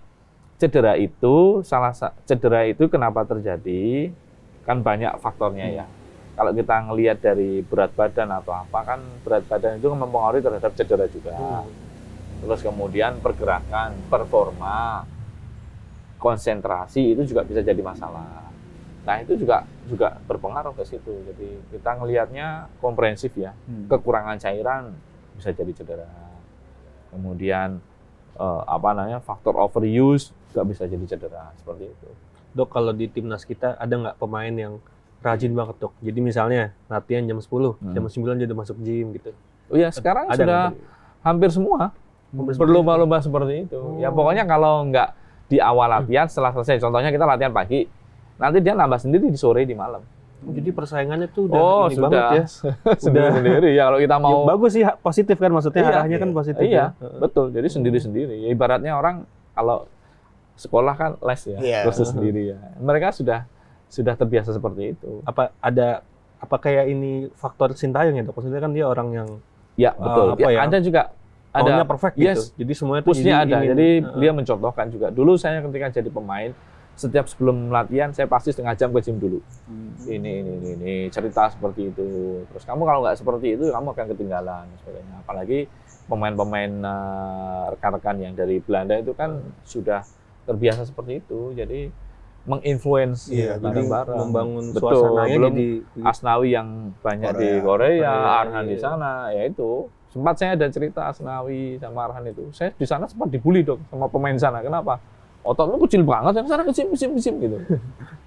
cedera itu cedera itu kenapa terjadi? Kan banyak faktornya ya. Kalau kita ngelihat dari berat badan atau apa kan berat badan itu mempengaruhi terhadap cedera juga. Terus kemudian pergerakan, performa, konsentrasi itu juga bisa jadi masalah. Nah itu juga berpengaruh ke situ. Jadi kita ngelihatnya komprehensif ya. Kekurangan cairan bisa jadi cedera. Kemudian faktor overuse juga bisa jadi cedera seperti itu. Dok, kalau di timnas kita ada nggak pemain yang rajin banget dok? Jadi misalnya latihan jam 10, jam 9 dia udah masuk gym gitu. Oh ya sekarang Ada sudah nggak? hampir semua berlomba-lomba seperti itu. Ya pokoknya kalau nggak di awal latihan, setelah selesai, contohnya kita latihan pagi, nanti dia nambah sendiri di sore, di malam. Jadi persaingannya tuh udah ini sudah banget ya. sudah sendiri ya kalau kita Ya, mau. bagus sih, positif kan maksudnya, arahnya kan positif. Iya, ya. betul. Jadi sendiri-sendiri. Ya, ibaratnya orang kalau sekolah kan les ya, Iya. kursus sendiri ya. Mereka sudah terbiasa seperti itu. Apa kayak ini faktor Sintayong ya dok? Maksudnya kan dia orang yang Ya, betul. apa ya? Ada juga maunya perfect gitu. yes, Jadi semuanya tuh push-nya ada. ingin- Jadi dia mencontohkan juga. Dulu saya ketika jadi pemain, setiap sebelum latihan saya pasti setengah jam ke gym dulu. Ini cerita seperti itu. Terus kamu kalau nggak seperti itu, kamu akan ketinggalan sebagainya. Apalagi pemain-pemain rekan-rekan yang dari Belanda itu kan sudah terbiasa seperti itu. Jadi menginfluence Iya, jadi bareng-bareng. membangun Betul. suasananya Belum jadi Asnawi yang banyak di Korea. Korea, Arhan iya. di sana, ya itu. Sempat saya ada cerita Asnawi sama Arhan itu. Saya di sana sempat dibully dok sama pemain sana. Kenapa? Ototmu kecil banget, yang sana kecil gitu.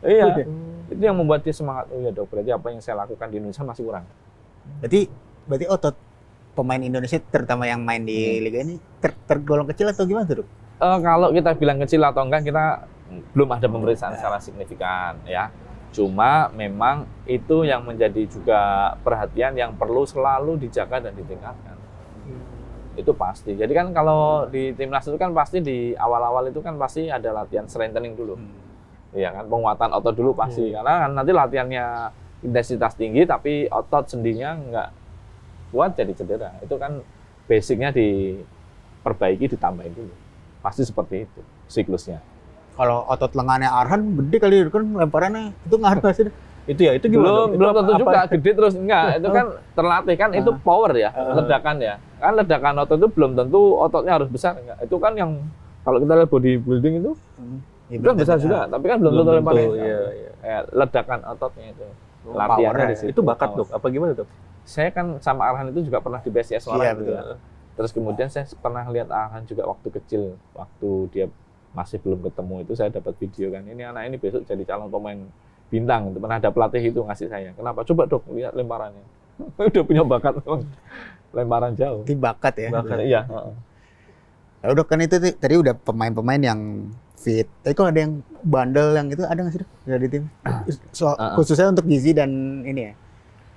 Iya, itu yang membuat dia semangat. Oh ya dok, berarti apa yang saya lakukan di Indonesia masih kurang. Berarti otot pemain Indonesia terutama yang main di liga ini tergolong kecil atau gimana tuh dok? Kalau kita bilang kecil atau enggak, kita belum ada pemeriksaan secara signifikan ya. Cuma memang itu yang menjadi juga perhatian yang perlu selalu dijaga dan ditingkatkan. Itu pasti. Jadi kan kalau di timnas itu kan pasti di awal-awal itu kan pasti ada latihan strengthening dulu. Iya kan, penguatan otot dulu pasti. Karena kan nanti latihannya intensitas tinggi tapi otot sendinya nggak kuat jadi cedera. Itu kan basicnya diperbaiki, ditambahin dulu. Pasti seperti itu siklusnya. Kalau otot lengannya Arhan gede kali kan lemparannya itu ngaruh nggak sih? itu gimana? Dok? Belum Itu tentu apa- juga gede terus enggak. Itu kan terlatih kan itu power ya, ledakan ya. Kan ledakan otot itu belum tentu ototnya harus besar enggak. Itu kan yang kalau kita lihat bodybuilding itu Ya, itu kan besar juga, tapi kan belum tentu tentu, lemparannya. iya. Kayak ledakan ototnya itu. Oh, Latihannya powernya di ya. situ. Itu bakat dok? Apa gimana dok? Saya kan sama Arhan itu juga pernah di BSIS Semarang Iya, gitu betul. ya. Terus kemudian saya pernah lihat Arhan juga waktu kecil, waktu dia masih belum ketemu itu saya dapat video kan. Ini anak ini besok jadi calon pemain bintang. Itu pernah ada pelatih itu ngasih saya. Kenapa? Coba dok lihat lemparannya. Udah punya bakat lemparan jauh. Itu bakat ya. Bakat. Iya. Lalu dok kan itu tadi udah pemain-pemain yang fit. Tapi kalau ada yang bandel yang itu ada nggak sih dok dari tim? Khususnya untuk gizi dan ini ya. Ya,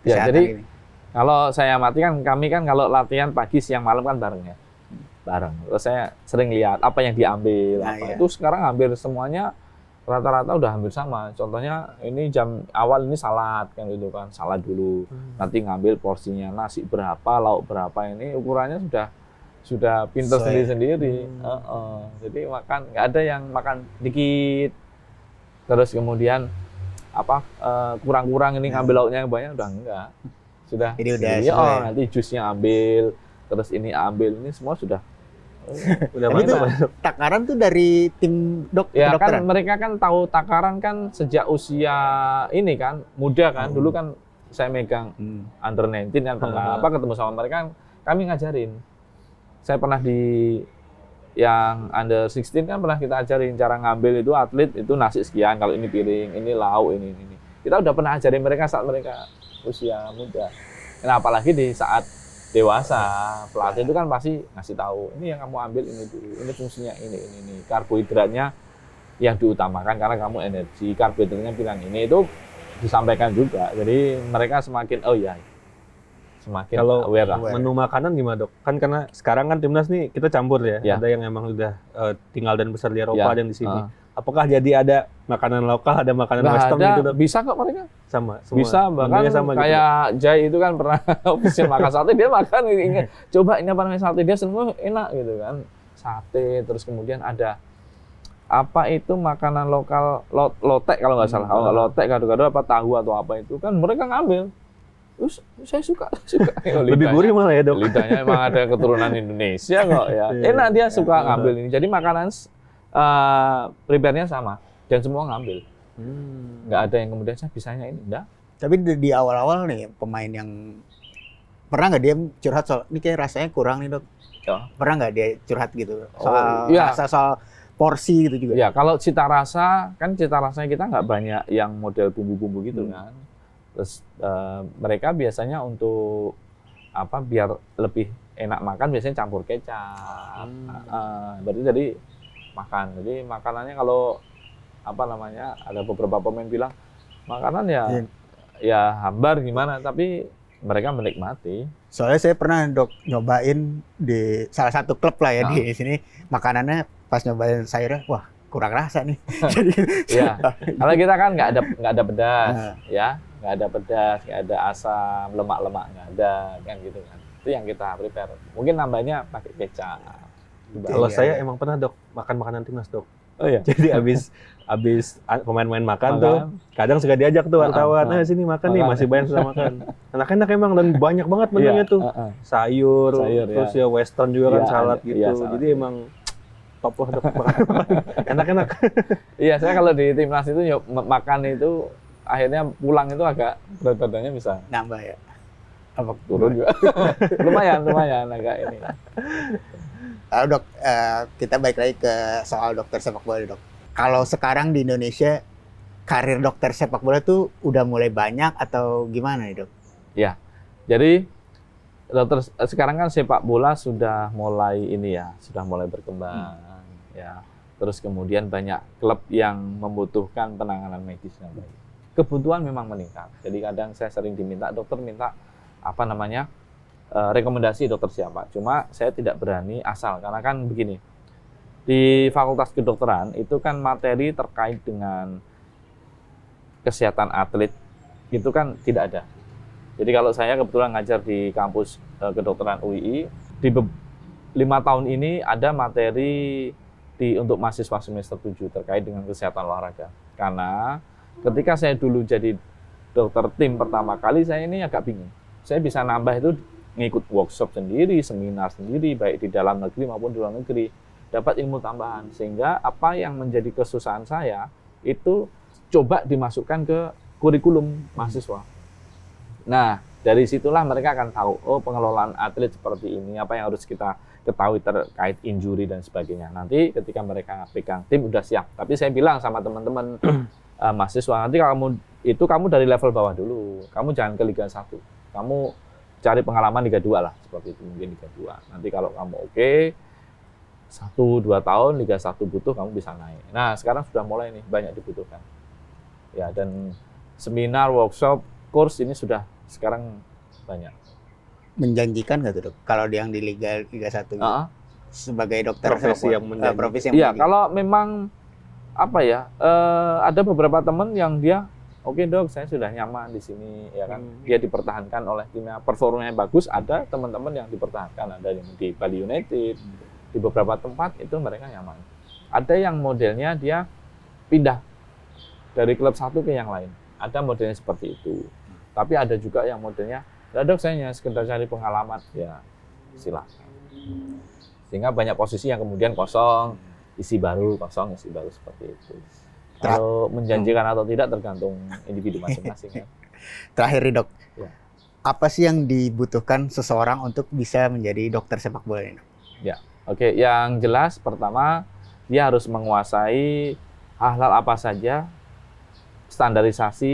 kesehatan jadi ini. kalau saya amati kan kami kan kalau latihan pagi siang malam kan bareng ya. Bareng. Terus saya sering lihat apa yang diambil. Nah, apa. iya. Itu sekarang hampir semuanya rata-rata udah hampir sama. Contohnya ini jam awal ini salad kan gitu kan. Salad dulu. Nanti ngambil porsinya nasi berapa, lauk berapa, ini ukurannya sudah pintar sendiri-sendiri. Jadi makan nggak ada yang makan dikit. Terus kemudian kurang-kurang ini ngambil lauknya yang banyak udah enggak. Sudah. Jadi udah Jadi, sesuai. nanti jusnya ambil, terus ini ambil, ini semua sudah Udah Tapi itu mantap. takaran tuh dari tim Ya kan kedokteran. mereka kan tahu takaran kan sejak usia ini kan muda kan. Dulu kan saya megang under 19 kan pernah ketemu sama mereka, kami ngajarin. Saya pernah di yang under 16 kan pernah kita ajarin cara ngambil itu atlet itu nasi sekian, kalau ini piring, ini lauk, ini. Kita udah pernah ajarin mereka saat mereka usia muda. Nah, apalagi di saat dewasa, pelatih itu kan pasti ngasih tahu, ini yang kamu ambil ini dulu, ini fungsinya ini. Karbohidratnya yang diutamakan karena kamu energi, karbohidratnya bilang ini itu disampaikan juga. Jadi mereka semakin semakin Kalau aware lah. menu makanan gimana dok? Kan karena sekarang kan timnas nih kita campur ya. Ya. Ada yang emang udah tinggal dan besar di Eropa, Ya. ada yang di sini. Apakah jadi ada makanan lokal, ada makanan Nggak western ada, gitu dok? bisa kok mereka. Sama, semua. Bisa, bahkan Menunya sama gitu, kayak Jai itu kan pernah official makan sate, dia makan ingat, coba ini apa namanya sate, dia semua enak gitu kan. Sate, terus kemudian ada apa itu makanan lokal, lotek kalau nggak salah. Kalau nggak lotek, gado-gado apa tahu atau apa itu kan mereka ngambil. Terus saya suka. Lebih gurih malah ya dok. Lidahnya emang ada keturunan Indonesia kok ya. Enak, dia suka ngambil ini. Jadi makanan prepare-nya sama dan semua ngambil. Nggak ada yang kemudian saya bisanya ini, enggak. Tapi di awal-awal nih pemain yang pernah nggak dia curhat soal ini kayak rasanya kurang nih dok? Ya. Pernah nggak dia curhat gitu Oh, soal iya. rasa, soal porsi gitu juga? Ya, kalau cita rasanya kita nggak banyak yang model bumbu-bumbu gitu kan. Terus mereka biasanya untuk apa biar lebih enak makan biasanya campur kecap. Berarti jadi makan. Jadi makanannya kalau apa namanya ada beberapa pemain bilang makanan ya hambar gimana, tapi mereka menikmati. Soalnya saya pernah dok nyobain di salah satu klub lah ya di sini, makanannya pas nyobain sayurnya, wah kurang rasa nih. Jadi Ya, kalau kita kan nggak ada pedas, ya nggak ada pedas, nggak ada asam, lemak-lemak nggak ada kan gitu kan. Itu yang kita prepare. Mungkin nambahnya pakai kecap. Kalau Iya, saya iya. emang pernah dok makan makanan timnas dok. Oh iya. Jadi abis pemain-pemain makan tuh, kadang suka diajak tuh wartawan, sini makan nih, masih banyak sudah makan. Enak-enak emang dan banyak banget menunya tuh. Sayur, terus ya western juga kan, Iya, salad ada. gitu. Iya, salad. Jadi emang top lah dok. Enak-enak. Iya, saya kalau di timnas itu makan itu akhirnya pulang itu agak berat badannya bisa nambah ya. Apa turun juga. lumayan agak ini. Lalu dok, kita balik lagi ke soal dokter sepak bola dok. Kalau sekarang di Indonesia, karir dokter sepak bola tuh udah mulai banyak atau gimana nih dok? Ya, jadi dokter sekarang kan sepak bola sudah mulai ini ya, sudah mulai berkembang ya. Terus kemudian banyak klub yang membutuhkan penanganan medis yang baik. Kebutuhan memang meningkat. Jadi kadang saya sering diminta dokter minta apa namanya rekomendasi dokter siapa. Cuma saya tidak berani asal karena kan begini. Di Fakultas Kedokteran itu kan materi terkait dengan kesehatan atlet itu kan tidak ada. Jadi kalau saya kebetulan ngajar di kampus kedokteran UII, di 5 tahun ini ada materi untuk mahasiswa semester 7 terkait dengan kesehatan olahraga. Karena ketika saya dulu jadi dokter tim pertama kali, saya ini agak bingung. Saya bisa nambah itu ngikut workshop sendiri, seminar sendiri, baik di dalam negeri maupun di luar negeri. Dapat ilmu tambahan, sehingga apa yang menjadi kesusahan saya itu coba dimasukkan ke kurikulum mahasiswa. Nah, dari situlah mereka akan tahu, oh pengelolaan atlet seperti ini, apa yang harus kita ketahui terkait injury dan sebagainya. Nanti ketika mereka pegang tim udah siap. Tapi saya bilang sama teman-teman mahasiswa, nanti kamu dari level bawah dulu. Kamu jangan ke Liga 1. Kamu cari pengalaman Liga 2 lah, seperti itu mungkin Liga 2. Nanti kalau kamu oke, 1-2 tahun Liga 1 butuh, kamu bisa naik. Nah, sekarang sudah mulai nih, banyak dibutuhkan. Ya, dan seminar, workshop, course ini sudah sekarang banyak. Menjanjikan nggak tuh dok? Kalau yang di Liga 1 gitu, sebagai dokter Profesi sepak bola, yang menjanjikan. profesi yang Iya, menjanjikan. kalau memang apa ya, ada beberapa teman yang dia, oke dok, saya sudah nyaman di sini, ya kan. Dia dipertahankan oleh timnya, performanya bagus. Ada teman-teman yang dipertahankan, ada yang di Bali United, di beberapa tempat itu mereka nyaman. Ada yang modelnya dia pindah dari klub satu ke yang lain. Ada modelnya seperti itu. Tapi ada juga yang modelnya, ya dok, saya hanya sekedar cari pengalaman, ya silakan. Sehingga banyak posisi yang kemudian kosong, isi baru, kosong, isi baru seperti itu. Kalau menjanjikan atau tidak tergantung individu masing-masing. Ya. Terakhir nih dok, Ya. apa sih yang dibutuhkan seseorang untuk bisa menjadi dokter sepak bola ini? Ya, oke. Yang jelas pertama dia harus menguasai hal-hal apa saja standarisasi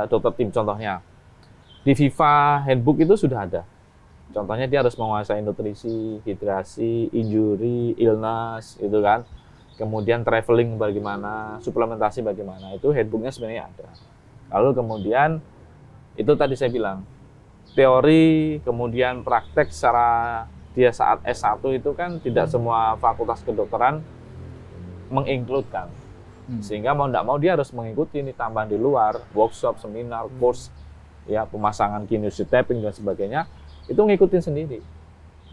dokter tim. Contohnya di FIFA Handbook itu sudah ada. Contohnya dia harus menguasai nutrisi, hidrasi, injury, illness, itu kan. Kemudian traveling bagaimana, suplementasi bagaimana, itu handbooknya sebenarnya ada. Lalu kemudian itu tadi saya bilang teori, kemudian praktek secara dia saat S1 itu kan tidak semua fakultas kedokteran mengincludekan. Sehingga mau tidak mau dia harus mengikuti ini tambahan di luar, workshop, seminar, course, ya pemasangan kinesiotaping dan sebagainya, itu ngikutin sendiri.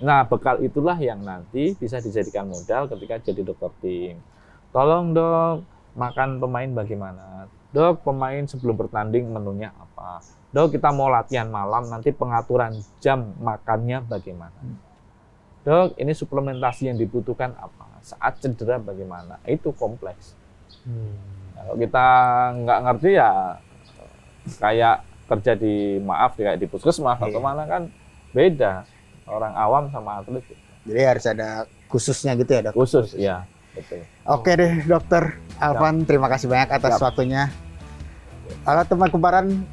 Nah, bekal itulah yang nanti bisa dijadikan modal ketika jadi dokter tim. Tolong dok, makan pemain bagaimana? Dok, pemain sebelum bertanding menunya apa? Dok, kita mau latihan malam, nanti pengaturan jam makannya bagaimana? Dok, ini suplementasi yang dibutuhkan apa? Saat cedera bagaimana? Itu kompleks. Kalau kita nggak ngerti ya kayak kerja kayak di puskesmas atau mana kan beda. Orang awam sama atlet. Jadi harus ada khususnya gitu ya dok? Khusus, ya. Betul. Oke deh dokter Alvan, terima kasih banyak atas waktunya. Halo teman kumparan,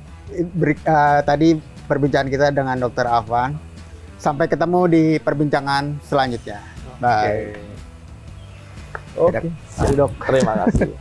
tadi perbincangan kita dengan dokter Alvan. Sampai ketemu di perbincangan selanjutnya. Bye. Oke. Terima kasih.